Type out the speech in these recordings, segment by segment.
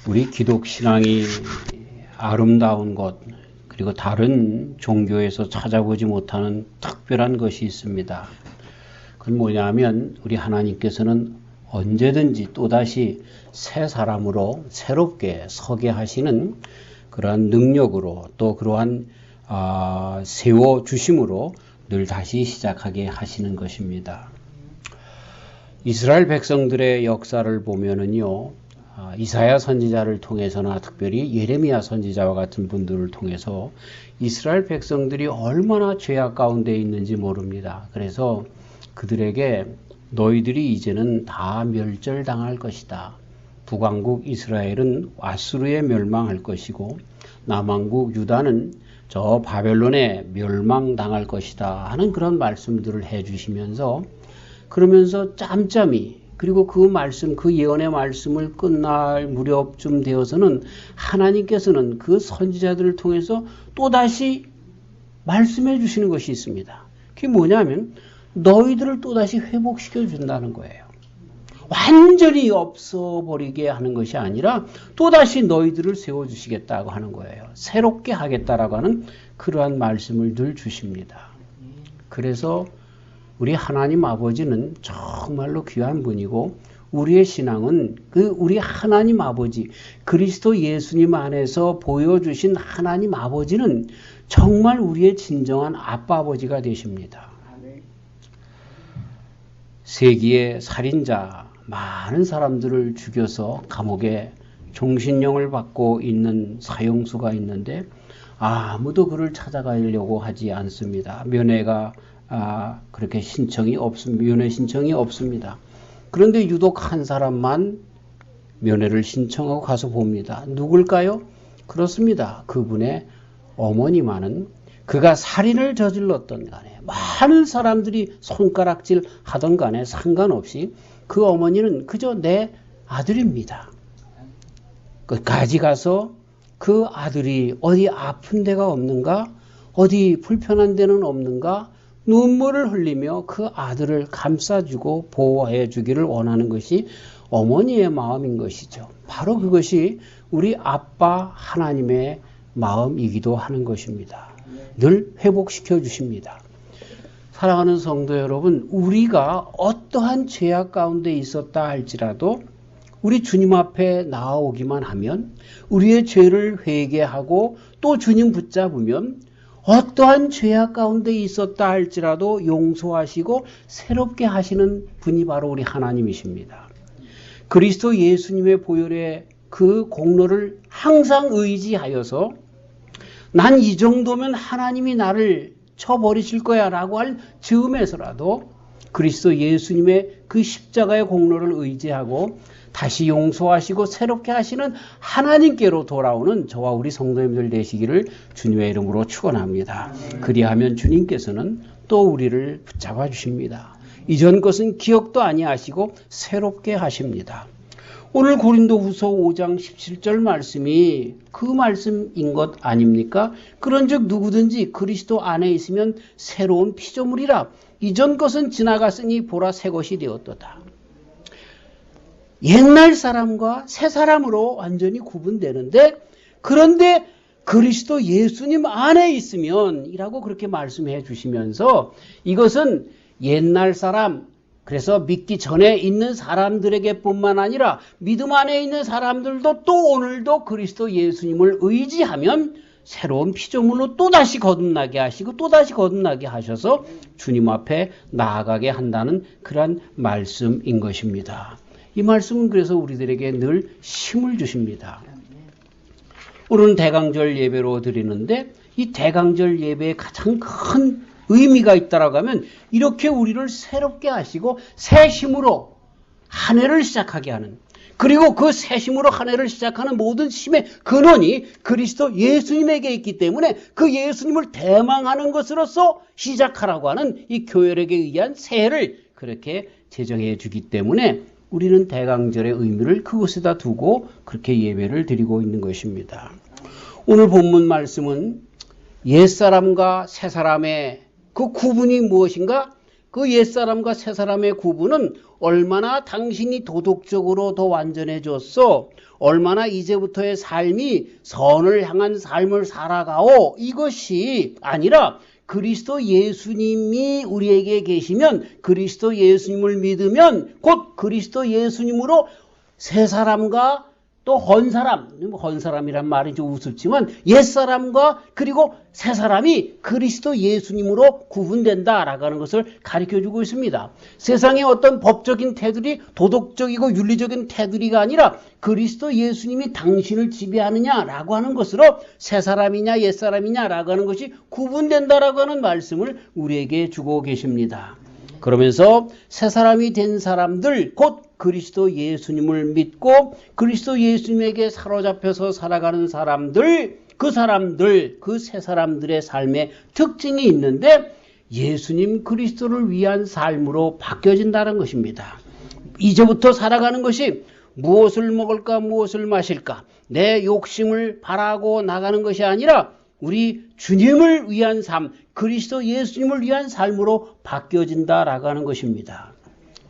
우리 기독 신앙이 아름다운 것, 그리고 다른 종교에서 찾아보지 못하는 특별한 것이 있습니다. 그건 뭐냐면 우리 하나님께서는 언제든지 또다시 새 사람으로 새롭게 서게 하시는 그러한 능력으로 또 그러한 세워주심으로 늘 다시 시작하게 하시는 것입니다. 이스라엘 백성들의 역사를 보면은요, 이사야 선지자를 통해서나 특별히 예레미야 선지자와 같은 분들을 통해서 이스라엘 백성들이 얼마나 죄악 가운데 있는지 모릅니다. 그래서 그들에게 너희들이 이제는 다 멸절당할 것이다. 북왕국 이스라엘은 아수르에 멸망할 것이고 남왕국 유다는 저 바벨론에 멸망당할 것이다 하는 그런 말씀들을 해주시면서 그러면서 짬짬이 그리고 그 말씀, 그 예언의 말씀을 끝날 무렵쯤 되어서는 하나님께서는 그 선지자들을 통해서 또다시 말씀해 주시는 것이 있습니다. 그게 뭐냐면 너희들을 또다시 회복시켜 준다는 거예요. 완전히 없어버리게 하는 것이 아니라 또다시 너희들을 세워주시겠다고 하는 거예요. 새롭게 하겠다라고 하는 그러한 말씀을 늘 주십니다. 그래서 우리 하나님 아버지는 정말로 귀한 분이고 우리의 신앙은 그 우리 하나님 아버지 그리스도 예수님 안에서 보여주신 하나님 아버지는 정말 우리의 진정한 아빠 아버지가 되십니다. 세기의 살인자 많은 사람들을 죽여서 감옥에 종신형을 받고 있는 사형수가 있는데 아무도 그를 찾아가려고 하지 않습니다. 면회가 그렇게 면회 신청이 없습니다. 그런데 유독 한 사람만 면회를 신청하고 가서 봅니다. 누굴까요? 그렇습니다. 그분의 어머니만은 그가 살인을 저질렀던 간에 많은 사람들이 손가락질 하던 간에 상관없이 그 어머니는 그저 내 아들입니다. 끝까지 가서 그 아들이 어디 아픈 데가 없는가? 어디 불편한 데는 없는가? 눈물을 흘리며 그 아들을 감싸주고 보호해 주기를 원하는 것이 어머니의 마음인 것이죠. 바로 그것이 우리 아빠 하나님의 마음이기도 하는 것입니다. 늘 회복시켜 주십니다. 사랑하는 성도 여러분, 우리가 어떠한 죄악 가운데 있었다 할지라도 우리 주님 앞에 나아오기만 하면 우리의 죄를 회개하고 또 주님 붙잡으면 어떠한 죄악 가운데 있었다 할지라도 용서하시고 새롭게 하시는 분이 바로 우리 하나님이십니다. 그리스도 예수님의 보혈의 그 공로를 항상 의지하여서 난 이 정도면 하나님이 나를 쳐버리실 거야 라고 할 즈음에서라도 그리스도 예수님의 그 십자가의 공로를 의지하고 다시 용서하시고 새롭게 하시는 하나님께로 돌아오는 저와 우리 성도님들 되시기를 주님의 이름으로 축원합니다. 그리하면 주님께서는 또 우리를 붙잡아 주십니다. 이전 것은 기억도 아니하시고 새롭게 하십니다. 오늘 고린도후서 5장 17절 말씀이 그 말씀인 것 아닙니까? 그런즉 누구든지 그리스도 안에 있으면 새로운 피조물이라 이전 것은 지나갔으니 보라 새 것이 되었도다. 옛날 사람과 새 사람으로 완전히 구분되는데 그런데 그리스도 예수님 안에 있으면 이라고 그렇게 말씀해 주시면서 이것은 옛날 사람 그래서 믿기 전에 있는 사람들에게 뿐만 아니라 믿음 안에 있는 사람들도 또 오늘도 그리스도 예수님을 의지하면 새로운 피조물로 또다시 거듭나게 하시고 또다시 거듭나게 하셔서 주님 앞에 나아가게 한다는 그런 말씀인 것입니다. 이 말씀은 그래서 우리들에게 늘 힘을 주십니다. 오늘은 대강절 예배로 드리는데 이 대강절 예배의 가장 큰 의미가 있다라고 하면 이렇게 우리를 새롭게 하시고 새 힘으로 한 해를 시작하게 하는 그리고 그 새 힘으로 한 해를 시작하는 모든 힘의 근원이 그리스도 예수님에게 있기 때문에 그 예수님을 대망하는 것으로서 시작하라고 하는 이 교회력에 의한 새해를 그렇게 제정해 주기 때문에 우리는 대강절의 의미를 그곳에다 두고 그렇게 예배를 드리고 있는 것입니다. 오늘 본문 말씀은 옛사람과 새사람의 그 구분이 무엇인가? 그 옛사람과 새사람의 구분은 얼마나 당신이 도덕적으로 더 완전해졌어, 얼마나 이제부터의 삶이 선을 향한 삶을 살아가오, 이것이 아니라 그리스도 예수님이 우리에게 계시면, 그리스도 예수님을 믿으면 곧 그리스도 예수님으로 새사람과 또 헌사람이란 말이 좀 우습지만 옛사람과 그리고 새사람이 그리스도 예수님으로 구분된다라고 하는 것을 가르쳐주고 있습니다. 세상의 어떤 법적인 테두리, 도덕적이고 윤리적인 테두리가 아니라 그리스도 예수님이 당신을 지배하느냐라고 하는 것으로 새사람이냐 옛사람이냐라고 하는 것이 구분된다라고 하는 말씀을 우리에게 주고 계십니다. 그러면서 새사람이 된 사람들, 곧 그리스도 예수님을 믿고 그리스도 예수님에게 사로잡혀서 살아가는 사람들, 그 새 사람들의 삶의 특징이 있는데 예수님 그리스도를 위한 삶으로 바뀌어진다는 것입니다. 이제부터 살아가는 것이 무엇을 먹을까, 무엇을 마실까, 내 욕심을 바라고 나가는 것이 아니라 우리 주님을 위한 삶, 그리스도 예수님을 위한 삶으로 바뀌어진다라고 하는 것입니다.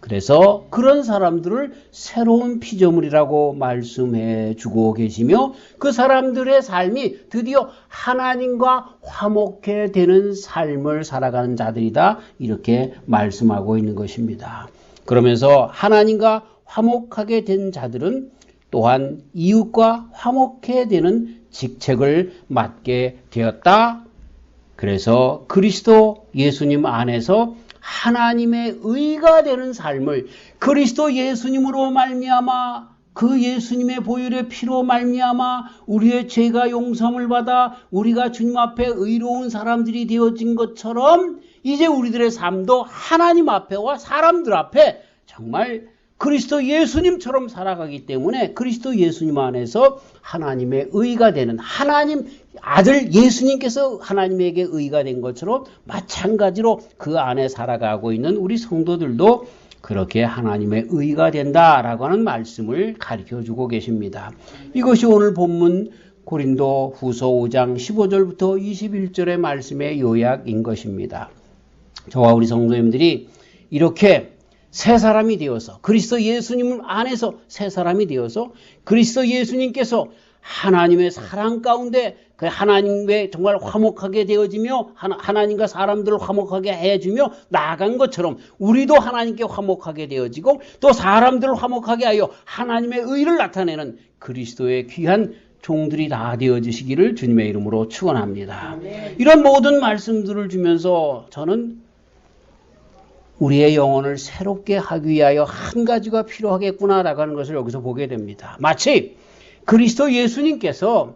그래서 그런 사람들을 새로운 피조물이라고 말씀해 주고 계시며 그 사람들의 삶이 드디어 하나님과 화목해 되는 삶을 살아가는 자들이다, 이렇게 말씀하고 있는 것입니다. 그러면서 하나님과 화목하게 된 자들은 또한 이웃과 화목해 되는 직책을 맡게 되었다. 그래서 그리스도 예수님 안에서 하나님의 의가 되는 삶을 그리스도 예수님으로 말미암아, 그 예수님의 보혈의 피로 말미암아 우리의 죄가 용서를 받아 우리가 주님 앞에 의로운 사람들이 되어진 것처럼 이제 우리들의 삶도 하나님 앞에와 사람들 앞에 정말 그리스도 예수님처럼 살아가기 때문에 그리스도 예수님 안에서 하나님의 의가 되는, 하나님 아들 예수님께서 하나님에게 의가 된 것처럼 마찬가지로 그 안에 살아가고 있는 우리 성도들도 그렇게 하나님의 의가 된다라고 하는 말씀을 가르쳐주고 계십니다. 이것이 오늘 본문 고린도 후서 5장 15절부터 21절의 말씀의 요약인 것입니다. 저와 우리 성도님들이 이렇게 새 사람이 되어서 그리스도 예수님 안에서 새 사람이 되어서 그리스도 예수님께서 하나님의 사랑 가운데 그 하나님의 정말 화목하게 되어지며 하나님과 사람들을 화목하게 해주며 나아간 것처럼 우리도 하나님께 화목하게 되어지고 또 사람들을 화목하게 하여 하나님의 의를 나타내는 그리스도의 귀한 종들이 다 되어지시기를 주님의 이름으로 축원합니다. 이런 모든 말씀들을 주면서 저는 우리의 영혼을 새롭게 하기 위하여 한 가지가 필요하겠구나라고 하는 것을 여기서 보게 됩니다. 마치 그리스도 예수님께서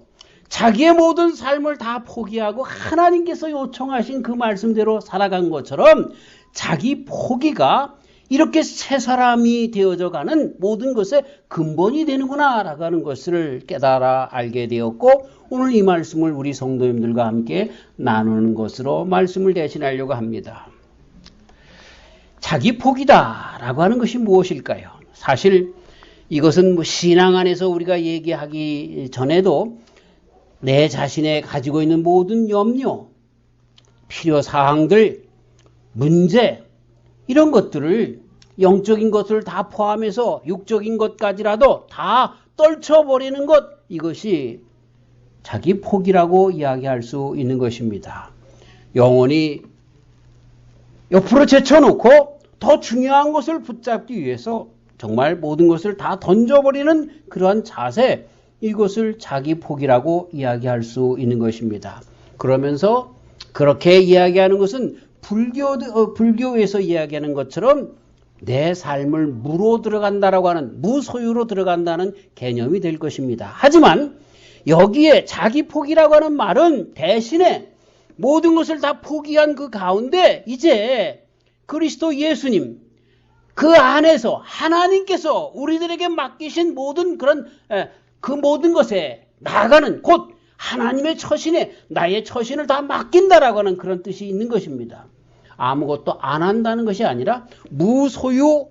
자기의 모든 삶을 다 포기하고 하나님께서 요청하신 그 말씀대로 살아간 것처럼 자기 포기가 이렇게 새 사람이 되어져가는 모든 것의 근본이 되는구나라고 하는 것을 깨달아 알게 되었고 오늘 이 말씀을 우리 성도님들과 함께 나누는 것으로 말씀을 대신하려고 합니다. 자기 포기다라고 하는 것이 무엇일까요? 사실 이것은 신앙 안에서 우리가 얘기하기 전에도 내 자신에 가지고 있는 모든 염려, 필요사항들, 문제 이런 것들을 영적인 것을 다 포함해서 육적인 것까지라도 다 떨쳐버리는 것, 이것이 자기 포기라고 이야기할 수 있는 것입니다. 영혼이 옆으로 제쳐놓고 더 중요한 것을 붙잡기 위해서 정말 모든 것을 다 던져버리는 그러한 자세, 이것을 자기 포기라고 이야기할 수 있는 것입니다. 그러면서 그렇게 이야기하는 것은 불교에서 이야기하는 것처럼 내 삶을 무로 들어간다라고 하는 무소유로 들어간다는 개념이 될 것입니다. 하지만 여기에 자기 포기라고 하는 말은 대신에 모든 것을 다 포기한 그 가운데 이제 그리스도 예수님 그 안에서 하나님께서 우리들에게 맡기신 모든 그런 그 모든 것에 나아가는 곧 하나님의 처신에 나의 처신을 다 맡긴다라고 하는 그런 뜻이 있는 것입니다. 아무것도 안 한다는 것이 아니라 무소유,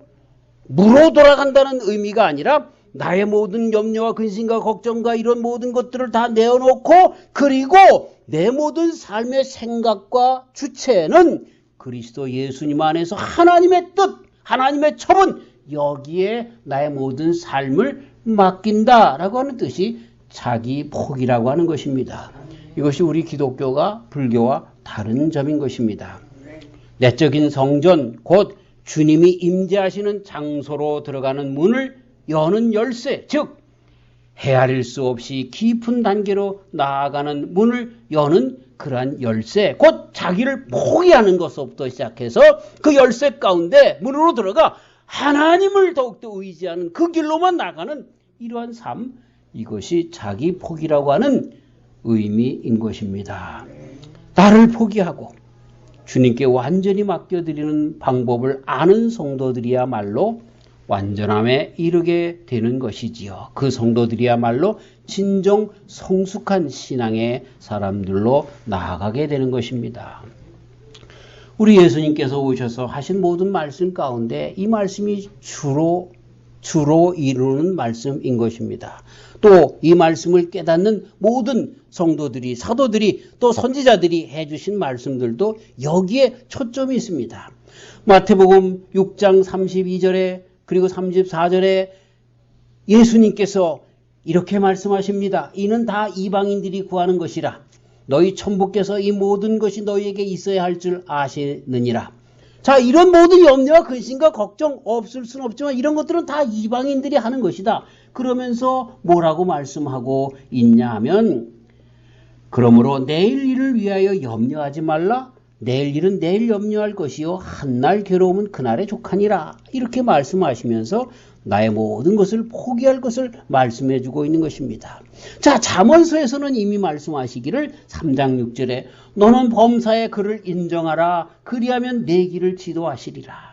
무로 돌아간다는 의미가 아니라 나의 모든 염려와 근심과 걱정과 이런 모든 것들을 다 내어놓고 그리고 내 모든 삶의 생각과 주체는 그리스도 예수님 안에서 하나님의 뜻, 하나님의 처분, 여기에 나의 모든 삶을 맡긴다라고 하는 뜻이 자기 포기라고 하는 것입니다. 이것이 우리 기독교가 불교와 다른 점인 것입니다. 내적인 성전, 곧 주님이 임재하시는 장소로 들어가는 문을 여는 열쇠, 즉 헤아릴 수 없이 깊은 단계로 나아가는 문을 여는 그러한 열쇠, 곧 자기를 포기하는 것부터 시작해서 그 열쇠 가운데 문으로 들어가 하나님을 더욱더 의지하는 그 길로만 나가는 이러한 삶, 이것이 자기 포기라고 하는 의미인 것입니다. 나를 포기하고 주님께 완전히 맡겨드리는 방법을 아는 성도들이야말로 완전함에 이르게 되는 것이지요. 그 성도들이야말로 진정 성숙한 신앙의 사람들로 나아가게 되는 것입니다. 우리 예수님께서 오셔서 하신 모든 말씀 가운데 이 말씀이 주로 이루는 말씀인 것입니다. 또 이 말씀을 깨닫는 모든 성도들이, 사도들이, 또 선지자들이 해주신 말씀들도 여기에 초점이 있습니다. 마태복음 6장 32절에 그리고 34절에 예수님께서 이렇게 말씀하십니다. 이는 다 이방인들이 구하는 것이라. 너희 천부께서 이 모든 것이 너희에게 있어야 할 줄 아시느니라. 자, 이런 모든 염려와 근심과 걱정 없을 수는 없지만 이런 것들은 다 이방인들이 하는 것이다. 그러면서 뭐라고 말씀하고 있냐 하면, 그러므로 내일 일을 위하여 염려하지 말라. 내일 일은 내일 염려할 것이요 한날 괴로움은 그날에 족하니라. 이렇게 말씀하시면서 나의 모든 것을 포기할 것을 말씀해 주고 있는 것입니다. 자, 잠언서에서는 이미 말씀하시기를 3장 6절에 너는 범사의 그를 인정하라. 그리하면 내 길을 지도하시리라.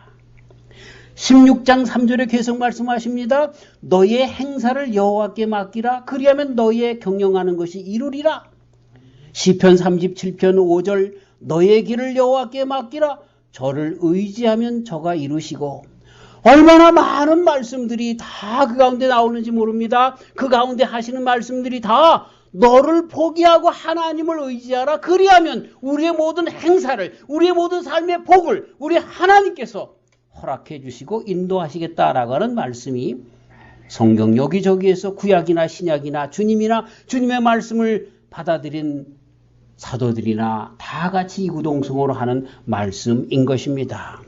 16장 3절에 계속 말씀하십니다. 너의 행사를 여호와께 맡기라. 그리하면 너의 경영하는 것이 이루리라. 시편 37편 5절 너의 길을 여호와께 맡기라. 저를 의지하면 저가 이루시고. 얼마나 많은 말씀들이 다 그 가운데 나오는지 모릅니다. 그 가운데 하시는 말씀들이 다 너를 포기하고 하나님을 의지하라. 그리하면 우리의 모든 행사를, 우리의 모든 삶의 복을 우리 하나님께서 허락해 주시고 인도하시겠다라고 하는 말씀이 성경 여기저기에서 구약이나 신약이나 주님이나 주님의 말씀을 받아들인 사도들이나 다 같이 이구동성으로 하는 말씀인 것입니다.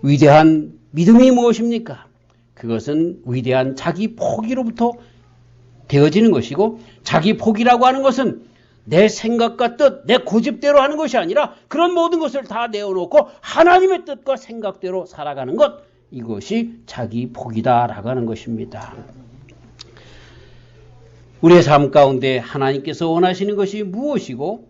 위대한 믿음이 무엇입니까? 그것은 위대한 자기 포기로부터 되어지는 것이고, 자기 포기라고 하는 것은 내 생각과 뜻, 내 고집대로 하는 것이 아니라 그런 모든 것을 다 내어놓고 하나님의 뜻과 생각대로 살아가는 것, 이것이 자기 포기다라고 하는 것입니다. 우리의 삶 가운데 하나님께서 원하시는 것이 무엇이고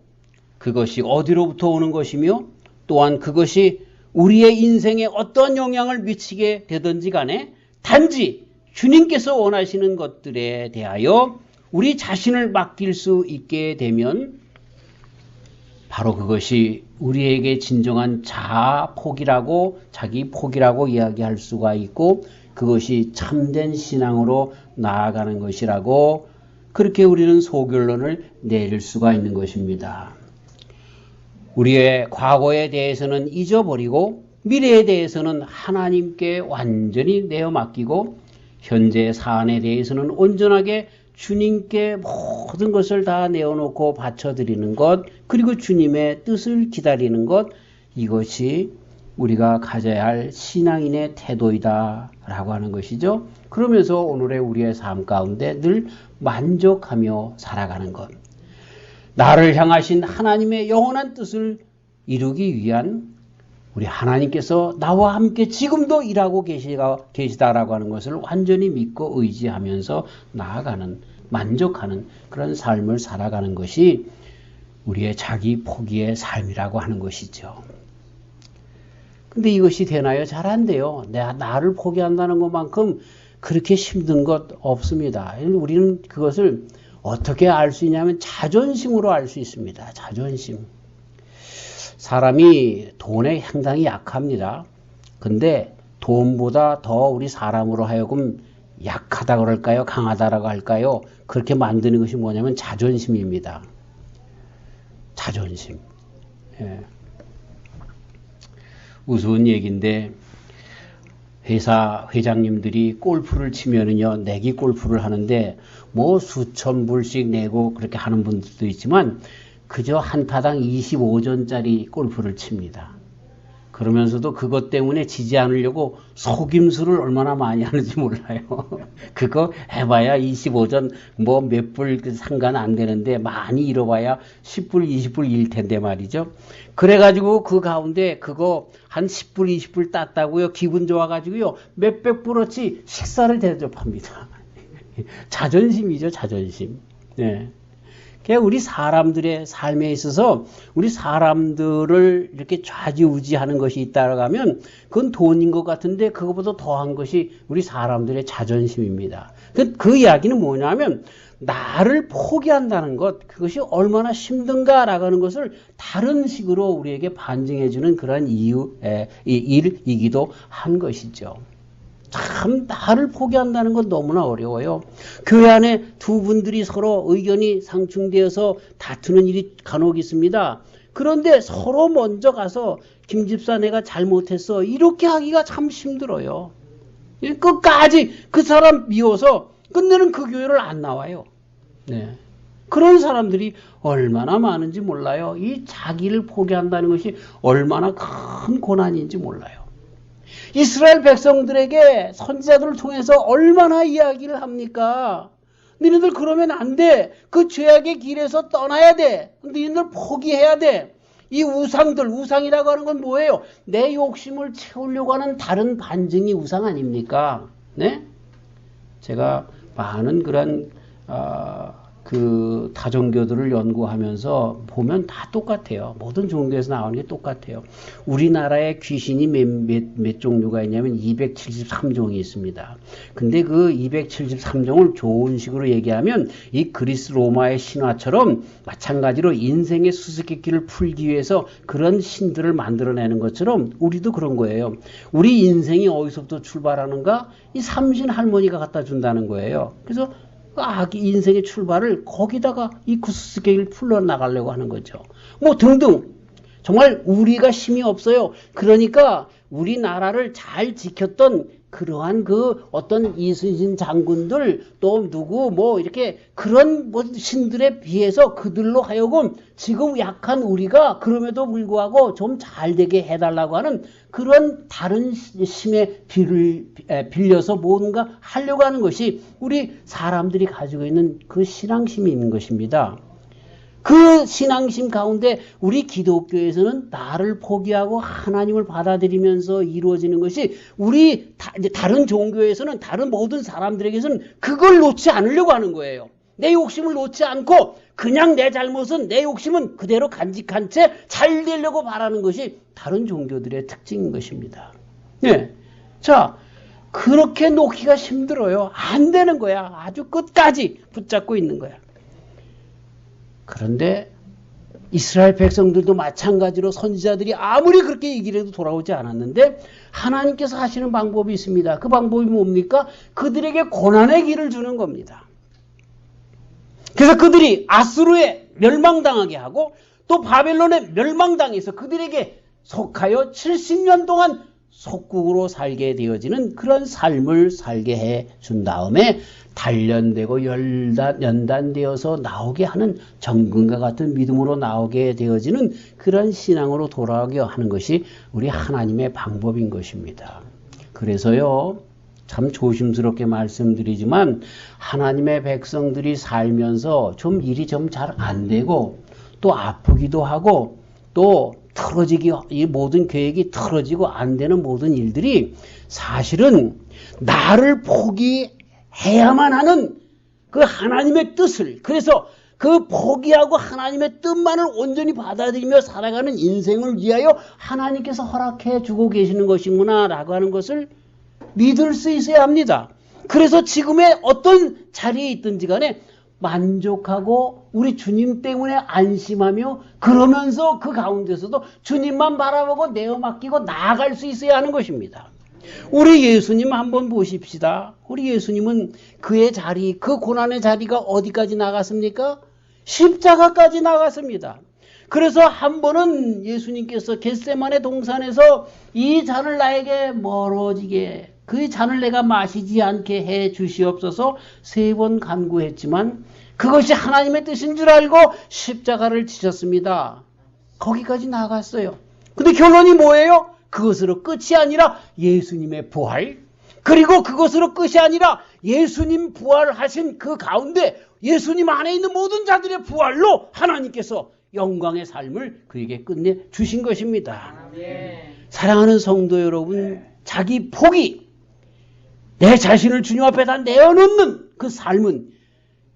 그것이 어디로부터 오는 것이며 또한 그것이 우리의 인생에 어떤 영향을 미치게 되든지 간에 단지 주님께서 원하시는 것들에 대하여 우리 자신을 맡길 수 있게 되면 바로 그것이 우리에게 진정한 자아 포기라고, 자기 포기라고 이야기할 수가 있고 그것이 참된 신앙으로 나아가는 것이라고, 그렇게 우리는 소결론을 내릴 수가 있는 것입니다. 우리의 과거에 대해서는 잊어버리고 미래에 대해서는 하나님께 완전히 내어 맡기고 현재 사안에 대해서는 온전하게 주님께 모든 것을 다 내어놓고 바쳐드리는 것, 그리고 주님의 뜻을 기다리는 것, 이것이 우리가 가져야 할 신앙인의 태도이다라고 하는 것이죠. 그러면서 오늘의 우리의 삶 가운데 늘 만족하며 살아가는 것, 나를 향하신 하나님의 영원한 뜻을 이루기 위한 우리 하나님께서 나와 함께 지금도 일하고 계시다라고 하는 것을 완전히 믿고 의지하면서 나아가는, 만족하는 그런 삶을 살아가는 것이 우리의 자기 포기의 삶이라고 하는 것이죠. 근데 이것이 되나요? 잘 안 돼요. 내가 나를 포기한다는 것만큼 그렇게 힘든 것 없습니다. 우리는 그것을 어떻게 알 수 있냐면 자존심으로 알 수 있습니다. 자존심. 사람이 돈에 상당히 약합니다. 근데 돈보다 더 우리 사람으로 하여금 약하다 그럴까요? 강하다라고 할까요? 그렇게 만드는 것이 뭐냐면 자존심입니다. 자존심. 예. 우스운 얘기인데 회사 회장님들이 골프를 치면은요, 내기 골프를 하는데 뭐 수천 불씩 내고 그렇게 하는 분들도 있지만 그저 한 타당 25전짜리 골프를 칩니다. 그러면서도 그것 때문에 지지 않으려고 속임수를 얼마나 많이 하는지 몰라요. 그거 해봐야 25전 뭐 몇 불 상관 안 되는데 많이 잃어봐야 10불, 20불 일 텐데 말이죠. 그래가지고 그 가운데 그거 한 10불, 20불 땄다고요. 기분 좋아가지고요. 몇백 불어치 식사를 대접합니다. 자존심이죠, 자존심. 네. 우리 사람들의 삶에 있어서 우리 사람들을 이렇게 좌지우지하는 것이 있다고 하면 그건 돈인 것 같은데 그것보다 더한 것이 우리 사람들의 자존심입니다. 그 이야기는 뭐냐면 나를 포기한다는 것, 그것이 얼마나 힘든가라고 하는 것을 다른 식으로 우리에게 반증해주는 그런 일이기도 한 것이죠. 참 나를 포기한다는 건 너무나 어려워요. 교회 안에 두 분들이 서로 의견이 상충되어서 다투는 일이 간혹 있습니다. 그런데 서로 먼저 가서 김 집사 내가 잘못했어 이렇게 하기가 참 힘들어요. 끝까지 그 사람 미워서 끝내는 그 교회를 안 나와요. 네. 그런 사람들이 얼마나 많은지 몰라요. 이 자기를 포기한다는 것이 얼마나 큰 고난인지 몰라요. 이스라엘 백성들에게 선지자들을 통해서 얼마나 이야기를 합니까? 너희들 그러면 안 돼. 그 죄악의 길에서 떠나야 돼. 너희들 포기해야 돼. 이 우상이라고 하는 건 뭐예요? 내 욕심을 채우려고 하는 다른 반증이 우상 아닙니까? 네? 제가 많은 그런 그 다종교들을 연구하면서 보면 다 똑같아요. 모든 종교에서 나오는 게 똑같아요. 우리나라에 귀신이 몇 종류가 있냐면 273종이 있습니다. 근데 그 273종을 좋은 식으로 얘기하면 이 그리스 로마의 신화처럼 마찬가지로 인생의 수수께끼를 풀기 위해서 그런 신들을 만들어내는 것처럼 우리도 그런 거예요. 우리 인생이 어디서부터 출발하는가? 이 삼신 할머니가 갖다 준다는 거예요. 그래서 인생의 출발을 거기다가 이 수수께끼를 풀어나가려고 하는 거죠. 뭐 등등. 정말 우리가 힘이 없어요. 그러니까 우리나라를 잘 지켰던 그러한 그 어떤 이순신 장군들 또 누구 뭐 이렇게 그런 뭐 신들에 비해서 그들로 하여금 지금 약한 우리가 그럼에도 불구하고 좀 잘 되게 해달라고 하는 그런 다른 힘의 빌려서 뭔가 하려고 하는 것이 우리 사람들이 가지고 있는 그 신앙심이 있는 것입니다. 그 신앙심 가운데 우리 기독교에서는 나를 포기하고 하나님을 받아들이면서 이루어지는 것이 우리 다른 종교에서는 다른 모든 사람들에게서는 그걸 놓지 않으려고 하는 거예요. 내 욕심을 놓지 않고 그냥 내 잘못은 내 욕심은 그대로 간직한 채 잘 되려고 바라는 것이 다른 종교들의 특징인 것입니다. 네. 자, 그렇게 놓기가 힘들어요. 안 되는 거야. 아주 끝까지 붙잡고 있는 거야. 그런데 이스라엘 백성들도 마찬가지로 선지자들이 아무리 그렇게 얘기를 해도 돌아오지 않았는데 하나님께서 하시는 방법이 있습니다. 그 방법이 뭡니까? 그들에게 고난의 길을 주는 겁니다. 그래서 그들이 아수르에 멸망당하게 하고 또 바벨론에 멸망당해서 그들에게 속하여 70년 동안 속국으로 살게 되어지는 그런 삶을 살게 해 준 다음에 단련되고 연단되어서 나오게 하는 정금과 같은 믿음으로 나오게 되어지는 그런 신앙으로 돌아오게 하는 것이 우리 하나님의 방법인 것입니다. 그래서요, 참 조심스럽게 말씀드리지만 하나님의 백성들이 살면서 좀 일이 좀 잘 안 되고 또 아프기도 하고 또 이 모든 계획이 틀어지고 안 되는 모든 일들이 사실은 나를 포기해야만 하는 그 하나님의 뜻을, 그래서 그 포기하고 하나님의 뜻만을 온전히 받아들이며 살아가는 인생을 위하여 하나님께서 허락해 주고 계시는 것이구나 라고 하는 것을 믿을 수 있어야 합니다. 그래서 지금의 어떤 자리에 있든지 간에 만족하고 우리 주님 때문에 안심하며 그러면서 그 가운데서도 주님만 바라보고 내어 맡기고 나아갈 수 있어야 하는 것입니다. 우리 예수님 한번 보십시다. 우리 예수님은 그의 자리, 그 고난의 자리가 어디까지 나갔습니까? 십자가까지 나갔습니다. 그래서 한 번은 예수님께서 겟세마네 동산에서 이 잔을 나에게 멀어지게, 그 잔을 내가 마시지 않게 해 주시옵소서 3번 간구했지만 그것이 하나님의 뜻인 줄 알고 십자가를 지셨습니다. 거기까지 나갔어요. 근데 결론이 뭐예요? 그것으로 끝이 아니라 예수님의 부활, 그리고 그것으로 끝이 아니라 예수님 부활하신 그 가운데 예수님 안에 있는 모든 자들의 부활로 하나님께서 영광의 삶을 그에게 끝내 주신 것입니다. 사랑하는 성도 여러분, 자기 포기, 내 자신을 주님 앞에 다 내어놓는 그 삶은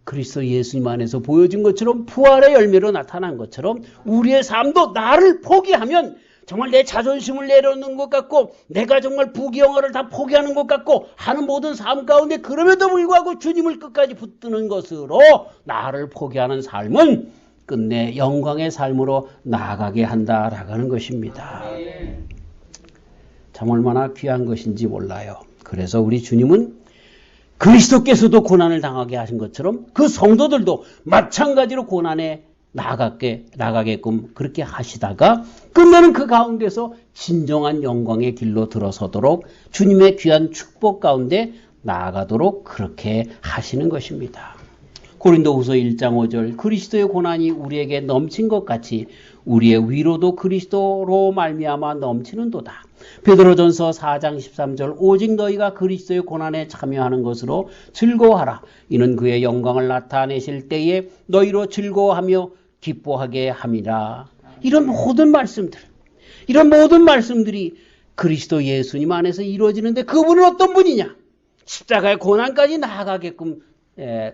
그리스도 예수님 안에서 보여진 것처럼 부활의 열매로 나타난 것처럼 우리의 삶도 나를 포기하면 정말 내 자존심을 내려놓는 것 같고 내가 정말 부귀영화를 다 포기하는 것 같고 하는 모든 삶 가운데 그럼에도 불구하고 주님을 끝까지 붙드는 것으로 나를 포기하는 삶은 끝내 영광의 삶으로 나아가게 한다라고 하는 것입니다. 참 얼마나 귀한 것인지 몰라요. 그래서 우리 주님은 그리스도께서도 고난을 당하게 하신 것처럼 그 성도들도 마찬가지로 고난에 나가게끔 그렇게 하시다가 끝내는 그 가운데서 진정한 영광의 길로 들어서도록 주님의 귀한 축복 가운데 나아가도록 그렇게 하시는 것입니다. 고린도후서 1장 5절 그리스도의 고난이 우리에게 넘친 것 같이 우리의 위로도 그리스도로 말미암아 넘치는도다. 베드로전서 4장 13절 오직 너희가 그리스도의 고난에 참여하는 것으로 즐거워하라. 이는 그의 영광을 나타내실 때에 너희로 즐거워하며 기뻐하게 함이라. 이런 모든 말씀들이 그리스도 예수님 안에서 이루어지는데 그분은 어떤 분이냐? 십자가의 고난까지 나아가게끔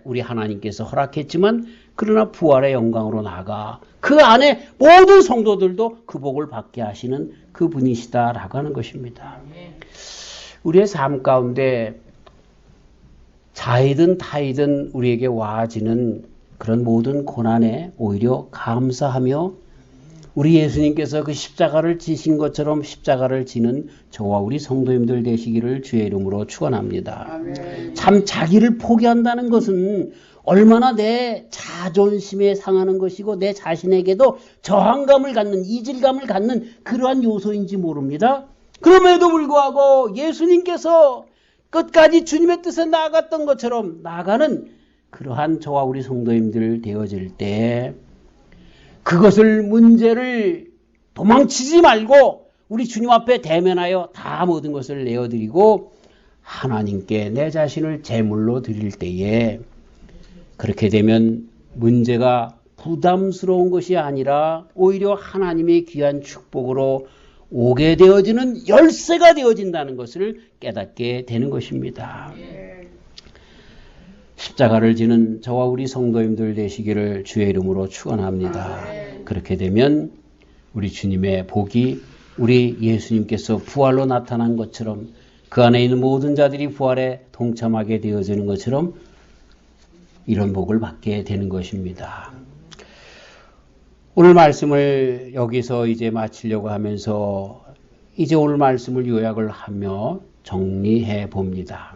우리 하나님께서 허락했지만 그러나 부활의 영광으로 나아가 그 안에 모든 성도들도 그 복을 받게 하시는 그 분이시다라고 하는 것입니다. 우리의 삶 가운데 자이든 타이든 우리에게 와지는 그런 모든 고난에 오히려 감사하며 우리 예수님께서 그 십자가를 지신 것처럼 십자가를 지는 저와 우리 성도님들 되시기를 주의 이름으로 축원합니다. 참 자기를 포기한다는 것은 얼마나 내 자존심에 상하는 것이고 내 자신에게도 저항감을 갖는 이질감을 갖는 그러한 요소인지 모릅니다. 그럼에도 불구하고 예수님께서 끝까지 주님의 뜻에 나아갔던 것처럼 나아가는 그러한 저와 우리 성도님들 되어질 때 그것을 문제를 도망치지 말고 우리 주님 앞에 대면하여 다 모든 것을 내어드리고 하나님께 내 자신을 제물로 드릴 때에 그렇게 되면 문제가 부담스러운 것이 아니라 오히려 하나님의 귀한 축복으로 오게 되어지는 열쇠가 되어진다는 것을 깨닫게 되는 것입니다. 십자가를 지는 저와 우리 성도님들 되시기를 주의 이름으로 축원합니다. 그렇게 되면 우리 주님의 복이 우리 예수님께서 부활로 나타난 것처럼 그 안에 있는 모든 자들이 부활에 동참하게 되어지는 것처럼 이런 복을 받게 되는 것입니다. 오늘 말씀을 여기서 이제 마치려고 하면서 이제 오늘 말씀을 요약을 하며 정리해 봅니다.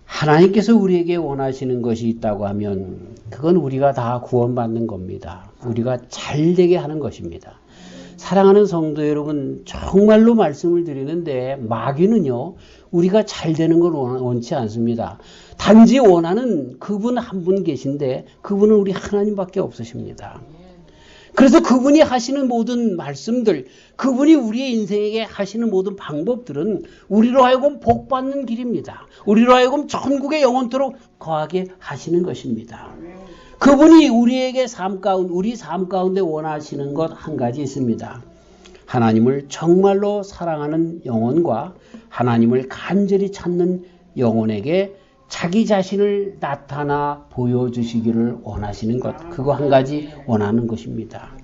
하나님께서 우리에게 원하시는 것이 있다고 하면 그건 우리가 다 구원받는 겁니다. 우리가 잘되게 하는 것입니다. 사랑하는 성도 여러분, 정말로 말씀을 드리는데 마귀는요, 우리가 잘되는 걸 원치 않습니다. 단지 원하는 그분 한 분 계신데 그분은 우리 하나님밖에 없으십니다. 그래서 그분이 하시는 모든 말씀들, 그분이 우리의 인생에게 하시는 모든 방법들은 우리로 하여금 복받는 길입니다. 우리로 하여금 천국에 영원토록 거하게 하시는 것입니다. 그분이 우리에게 우리 삶 가운데 원하시는 것 한 가지 있습니다. 하나님을 정말로 사랑하는 영혼과 하나님을 간절히 찾는 영혼에게 자기 자신을 나타나 보여주시기를 원하시는 것, 그거 한 가지 원하는 것입니다.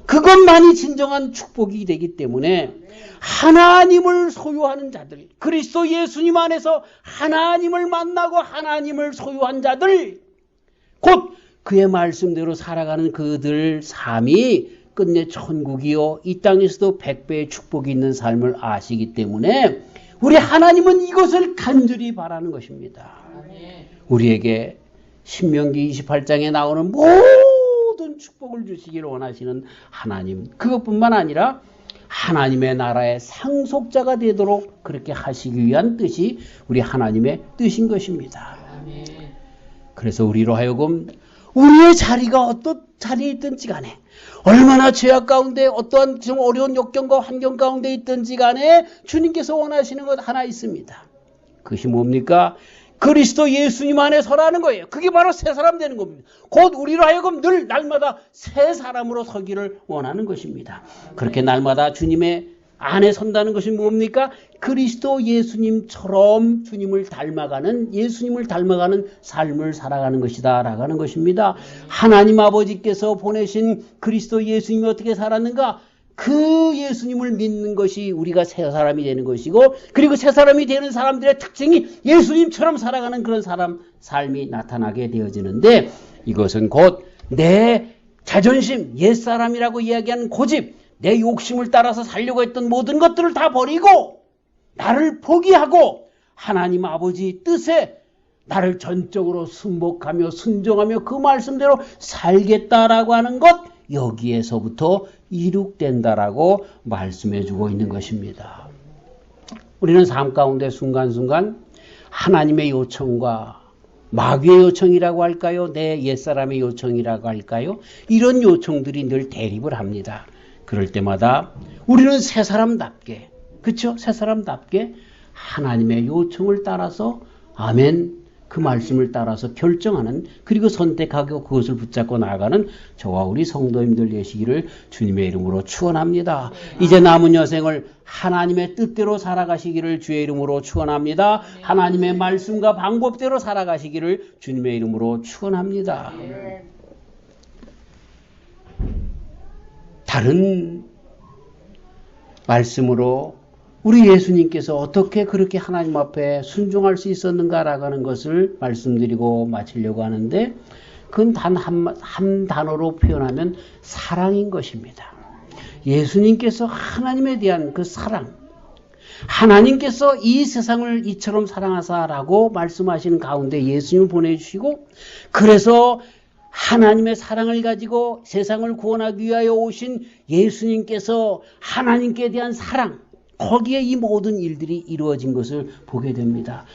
그것만이 진정한 축복이 되기 때문에 하나님을 소유하는 자들, 그리스도 예수님 안에서 하나님을 만나고 하나님을 소유한 자들, 곧 그의 말씀대로 살아가는 그들 삶이 끝내 천국이요 이 땅에서도 100배의 축복이 있는 삶을 아시기 때문에 우리 하나님은 이것을 간절히 바라는 것입니다. 우리에게 신명기 28장에 나오는 모든 축복을 주시기를 원하시는 하나님, 그것뿐만 아니라 하나님의 나라의 상속자가 되도록 그렇게 하시기 위한 뜻이 우리 하나님의 뜻인 것입니다. 그래서 우리로 하여금 우리의 자리가 어떤 자리에 있든지 간에, 얼마나 죄악 가운데 어떠한 좀 어려운 역경과 환경 가운데 있든지 간에 주님께서 원하시는 것 하나 있습니다. 그것이 뭡니까? 그리스도 예수님 안에 서라는 거예요. 그게 바로 새 사람 되는 겁니다. 곧 우리로 하여금 늘 날마다 새 사람으로 서기를 원하는 것입니다. 그렇게 날마다 주님의 안에 선다는 것이 뭡니까? 그리스도 예수님처럼 주님을 닮아가는, 예수님을 닮아가는 삶을 살아가는 것이다 라고 하는 것입니다. 하나님 아버지께서 보내신 그리스도 예수님이 어떻게 살았는가? 그 예수님을 믿는 것이 우리가 새 사람이 되는 것이고, 그리고 새 사람이 되는 사람들의 특징이 예수님처럼 살아가는 그런 삶이 나타나게 되어지는데, 이것은 곧 내 자존심, 옛사람이라고 이야기하는 고집, 내 욕심을 따라서 살려고 했던 모든 것들을 다 버리고 나를 포기하고 하나님 아버지 뜻에 나를 전적으로 순복하며 순종하며 그 말씀대로 살겠다라고 하는 것, 여기에서부터 이룩된다라고 말씀해주고 있는 것입니다. 우리는 삶 가운데 순간순간 하나님의 요청과 마귀의 요청이라고 할까요? 내 옛사람의 요청이라고 할까요? 이런 요청들이 늘 대립을 합니다. 그럴 때마다 우리는 새 사람답게, 그렇죠? 새 사람답게 하나님의 요청을 따라서 아멘, 그 말씀을 따라서 결정하는, 그리고 선택하고 그것을 붙잡고 나아가는 저와 우리 성도님들 되시기를 주님의 이름으로 축원합니다. 이제 남은 여생을 하나님의 뜻대로 살아가시기를 주의 이름으로 축원합니다. 하나님의 말씀과 방법대로 살아가시기를 주님의 이름으로 축원합니다. 다른 말씀으로 우리 예수님께서 어떻게 그렇게 하나님 앞에 순종할 수 있었는가라고 하는 것을 말씀드리고 마치려고 하는데, 그건 단 한 단어로 표현하면 사랑인 것입니다. 예수님께서 하나님에 대한 그 사랑, 하나님께서 이 세상을 이처럼 사랑하사라고 말씀하시는 가운데 예수님을 보내주시고, 그래서 하나님의 사랑을 가지고 세상을 구원하기 위하여 오신 예수님께서 하나님께 대한 사랑, 거기에 이 모든 일들이 이루어진 것을 보게 됩니다.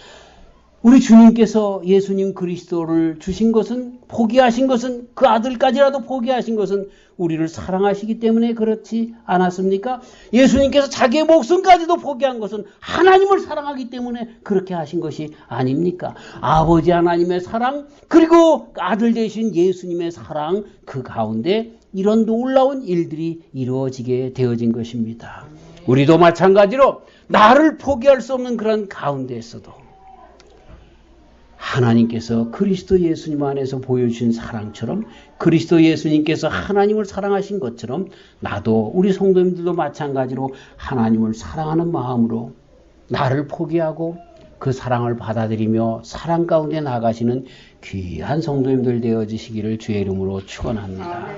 우리 주님께서 예수님 그리스도를 주신 것은, 포기하신 것은, 그 아들까지라도 포기하신 것은 우리를 사랑하시기 때문에 그렇지 않았습니까? 예수님께서 자기의 목숨까지도 포기한 것은 하나님을 사랑하기 때문에 그렇게 하신 것이 아닙니까? 아버지 하나님의 사랑, 그리고 아들 되신 예수님의 사랑, 그 가운데 이런 놀라운 일들이 이루어지게 되어진 것입니다. 우리도 마찬가지로 나를 포기할 수 없는 그런 가운데에서도 하나님께서 그리스도 예수님 안에서 보여주신 사랑처럼, 그리스도 예수님께서 하나님을 사랑하신 것처럼 나도, 우리 성도님들도 마찬가지로 하나님을 사랑하는 마음으로 나를 포기하고 그 사랑을 받아들이며 사랑 가운데 나가시는 귀한 성도님들 되어지시기를 주의 이름으로 축원합니다.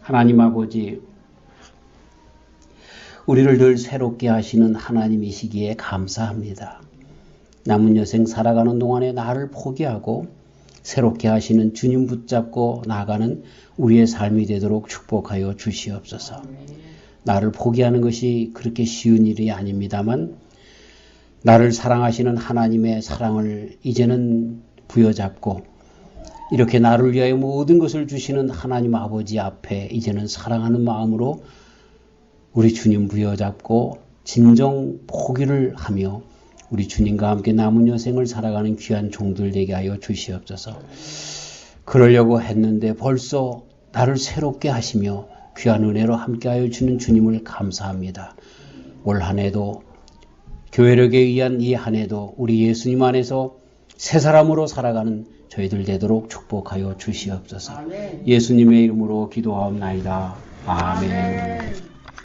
하나님 아버지, 우리를 늘 새롭게 하시는 하나님이시기에 감사합니다. 남은 여생 살아가는 동안에 나를 포기하고 새롭게 하시는 주님 붙잡고 나아가는 우리의 삶이 되도록 축복하여 주시옵소서. 나를 포기하는 것이 그렇게 쉬운 일이 아닙니다만, 나를 사랑하시는 하나님의 사랑을 이제는 부여잡고 이렇게 나를 위하여 모든 것을 주시는 하나님 아버지 앞에 이제는 사랑하는 마음으로 우리 주님 부여잡고 진정 포기를 하며 우리 주님과 함께 남은 여생을 살아가는 귀한 종들 되게 하여 주시옵소서. 그러려고 했는데 벌써 나를 새롭게 하시며 귀한 은혜로 함께하여 주는 주님을 감사합니다. 올 한 해도 교회력에 의한 이 한 해도 우리 예수님 안에서 새 사람으로 살아가는 저희들 되도록 축복하여 주시옵소서. 예수님의 이름으로 기도하옵나이다. 아멘.